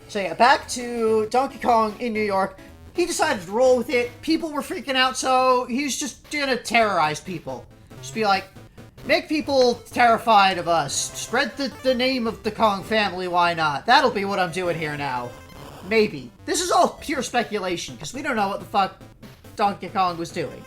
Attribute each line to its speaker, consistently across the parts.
Speaker 1: So yeah, back to Donkey Kong in New York. He decided to roll with it. People were freaking out, so he's just gonna terrorize people. Just be like, make people terrified of us. Spread the name of the Kong family, why not? That'll be what I'm doing here now. Maybe. This is all pure speculation, because we don't know what the fuck Donkey Kong was doing.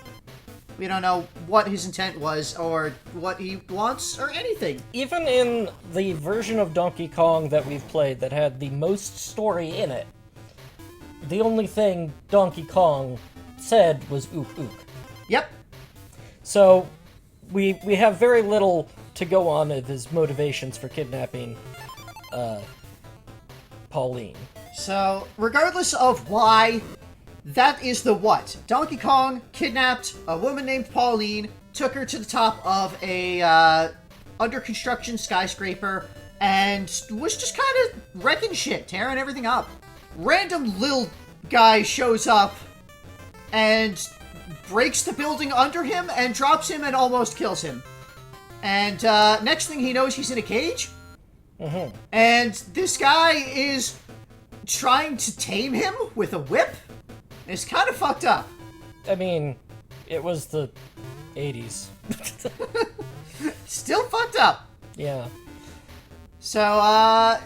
Speaker 1: We don't know what his intent was, or what he wants, or anything.
Speaker 2: Even in the version of Donkey Kong that we've played that had the most story in it, the only thing Donkey Kong said was ook ook.
Speaker 1: Yep.
Speaker 2: So, we have very little to go on of his motivations for kidnapping, Pauline.
Speaker 1: So, regardless of why, that is the what. Donkey Kong kidnapped a woman named Pauline, took her to the top of a, under construction skyscraper, and was just kind of wrecking shit, tearing everything up. Random little guy shows up and breaks the building under him and drops him and almost kills him. And next thing he knows, he's in a cage.
Speaker 2: Mm-hmm.
Speaker 1: And this guy is trying to tame him with a whip. It's kind of fucked up.
Speaker 2: I mean, it was the 80s.
Speaker 1: Still fucked up.
Speaker 2: Yeah.
Speaker 1: So,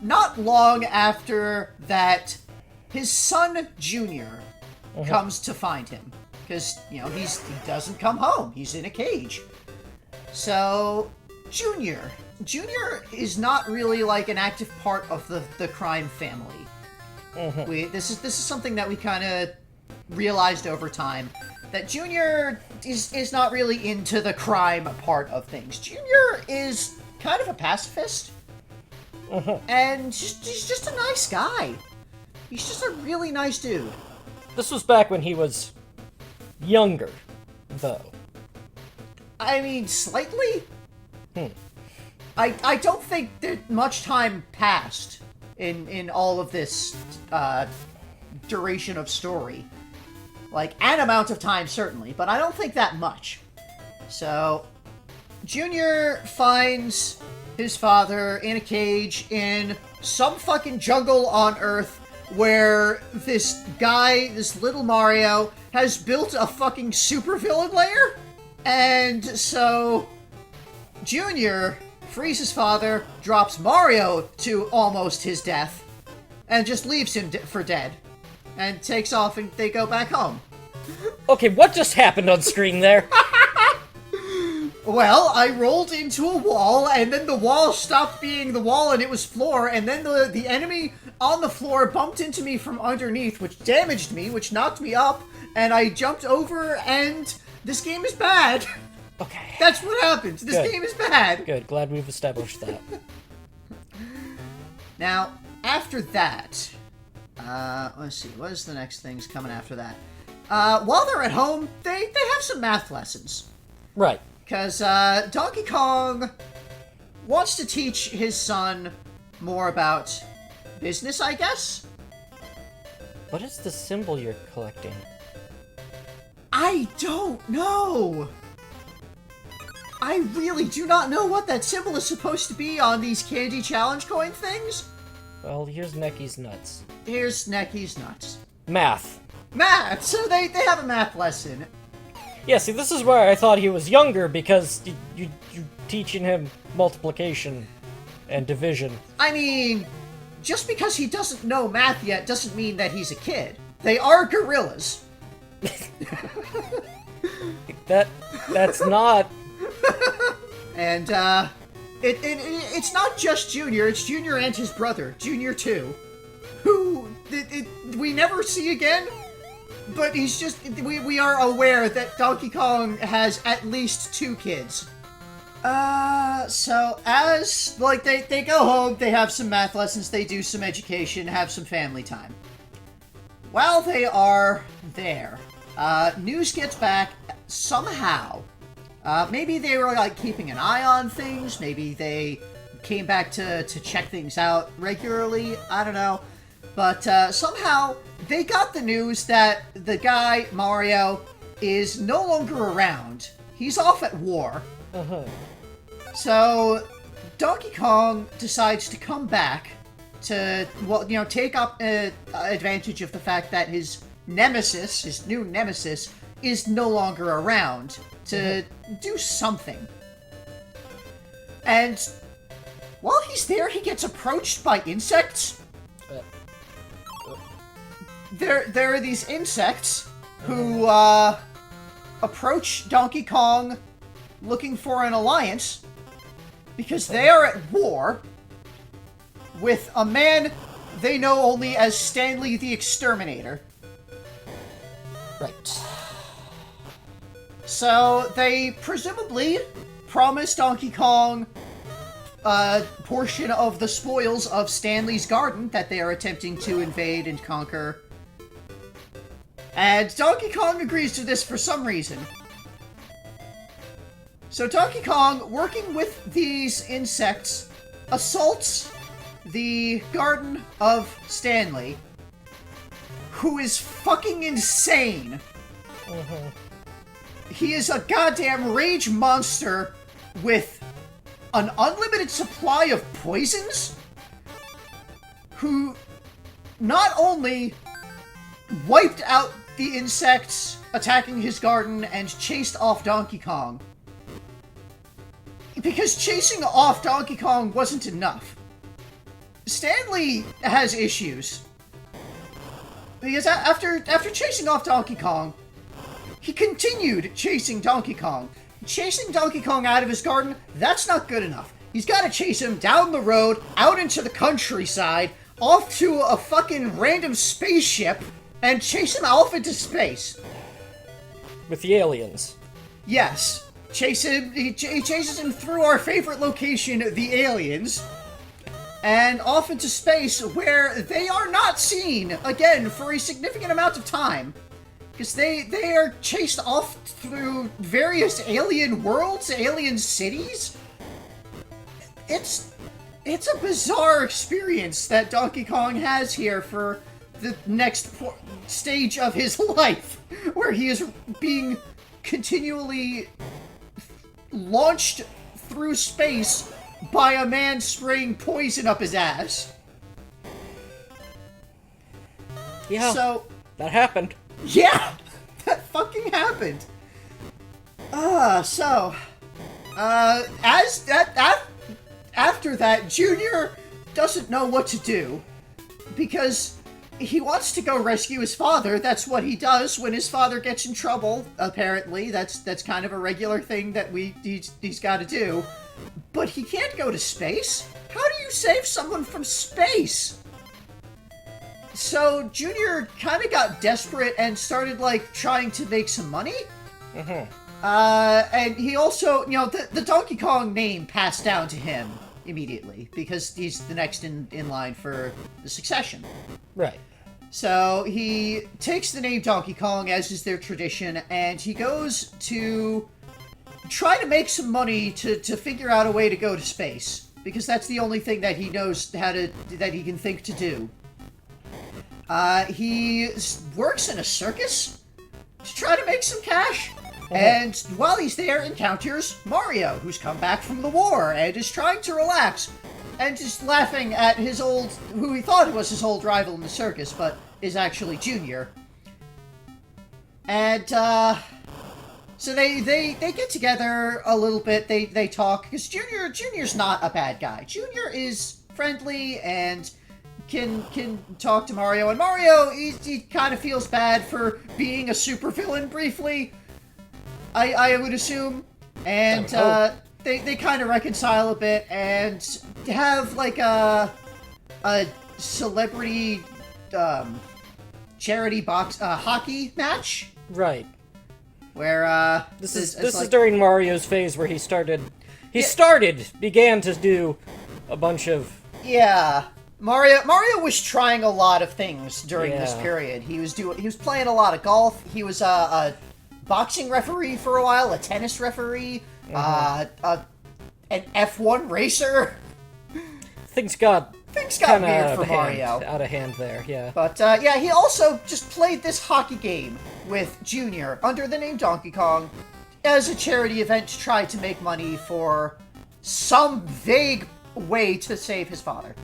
Speaker 1: not long after that, his son, Junior, comes to find him. Because, you know, he doesn't come home. He's in a cage. So, Junior is not really, like, an active part of the crime family.
Speaker 2: Mm-hmm.
Speaker 1: This is something that we kind of realized over time. That Junior is not really into the crime part of things. Junior is kind of a pacifist. And he's just a nice guy. He's just a really nice dude.
Speaker 2: This was back when he was younger, though.
Speaker 1: I mean, slightly? I don't think that much time passed in all of this duration of story. Like, an amount of time, certainly, but I don't think that much. So, Junior finds his father in a cage in some fucking jungle on Earth where this guy, this little Mario, has built a fucking supervillain lair. And so, Junior frees his father, drops Mario to almost his death, and just leaves him for dead. And takes off and they go back home.
Speaker 2: Okay, what just happened on screen there?
Speaker 1: Well, I rolled into a wall, and then the wall stopped being the wall and it was floor, and then the enemy on the floor bumped into me from underneath, which damaged me, which knocked me up, and I jumped over, and this game is bad.
Speaker 2: Okay.
Speaker 1: That's what happens. This game is bad.
Speaker 2: Good, glad we've established that.
Speaker 1: Now, after that, let's see, what is the next things coming after that? While they're at home, they have some math lessons.
Speaker 2: Right.
Speaker 1: Because Donkey Kong wants to teach his son more about business, I guess?
Speaker 2: What is the symbol you're collecting?
Speaker 1: I don't know! I really do not know what that symbol is supposed to be on these Candy Challenge coin things.
Speaker 2: Well, here's Necky's nuts.
Speaker 1: Here's Necky's nuts.
Speaker 2: Math.
Speaker 1: Math! So they have a math lesson.
Speaker 2: Yeah, see, this is where I thought he was younger, because you teaching him multiplication and division.
Speaker 1: I mean, just because he doesn't know math yet doesn't mean that he's a kid. They are gorillas.
Speaker 2: That's not...
Speaker 1: And, it's not just Junior, it's Junior and his brother, Junior 2, who we never see again, but he's just, we are aware that Donkey Kong has at least 2 kids. So as, like, they go home, they have some math lessons, they do some education, have some family time. While they are there, news gets back somehow. Maybe they were, like, keeping an eye on things. Maybe they came back to check things out regularly. I don't know. But somehow they got the news that the guy, Mario, is no longer around. He's off at war.
Speaker 2: Uh-huh.
Speaker 1: So Donkey Kong decides to come back to, well, take up advantage of the fact that his nemesis, his new nemesis, is no longer around to do something. And while he's there, he gets approached by insects. There are these insects who approach Donkey Kong looking for an alliance because they are at war with a man they know only as Stanley the Exterminator.
Speaker 2: Right.
Speaker 1: So they presumably promise Donkey Kong a portion of the spoils of Stanley's garden that they are attempting to invade and conquer. And Donkey Kong agrees to this for some reason. So Donkey Kong, working with these insects, assaults the garden of Stanley, who is fucking insane. He is a goddamn rage monster with an unlimited supply of poisons, who not only wiped out the insects attacking his garden and chased off Donkey Kong, because chasing off Donkey Kong wasn't enough. Stanley has issues. Because after chasing off Donkey Kong, he continued chasing Donkey Kong. Chasing Donkey Kong out of his garden, that's not good enough. He's got to chase him down the road, out into the countryside, off to a fucking random spaceship, and chase him off into space.
Speaker 2: With the aliens. Yes.
Speaker 1: He chases him through our favorite location, the aliens, and off into space, where they are not seen, again, for a significant amount of time. Because they are chased off through various alien worlds, alien cities. It's a bizarre experience that Donkey Kong has here for the next stage of his life, where he is being continually launched through space by a man spraying poison up his ass.
Speaker 2: Yeah,
Speaker 1: so
Speaker 2: that happened.
Speaker 1: Yeah, that fucking happened. After that, Junior doesn't know what to do, because he wants to go rescue his father. That's what he does when his father gets in trouble, apparently. That's kind of a regular thing that he's got to do. But he can't go to space. How do you save someone from space? So Junior kind of got desperate and started, trying to make some money. And he also, the Donkey Kong name passed down to him immediately, because he's the next in line for the succession.
Speaker 2: Right.
Speaker 1: So he takes the name Donkey Kong, as is their tradition, and he goes to try to make some money to figure out a way to go to space, because that's the only thing that he knows that he can think to do. He works in a circus to try to make some cash. And while he's there, encounters Mario, who's come back from the war and is trying to relax, and just laughing at who he thought was his old rival in the circus, but is actually Junior. And, so they get together a little bit, they talk, because Junior's not a bad guy. Junior is friendly and can talk to Mario, and Mario, he kind of feels bad for being a supervillain briefly, I would assume, and they kind of reconcile a bit and have a celebrity charity hockey match.
Speaker 2: Right.
Speaker 1: Where
Speaker 2: this is during Mario's phase where began to do a bunch of
Speaker 1: Mario was trying a lot of things during this period. He was playing a lot of golf. He was a boxing referee for a while, a tennis referee, an F1 racer.
Speaker 2: Things got
Speaker 1: weird for Mario.
Speaker 2: Out of hand there, yeah.
Speaker 1: But, he also just played this hockey game with Junior under the name Donkey Kong as a charity event to try to make money for some vague way to save his father.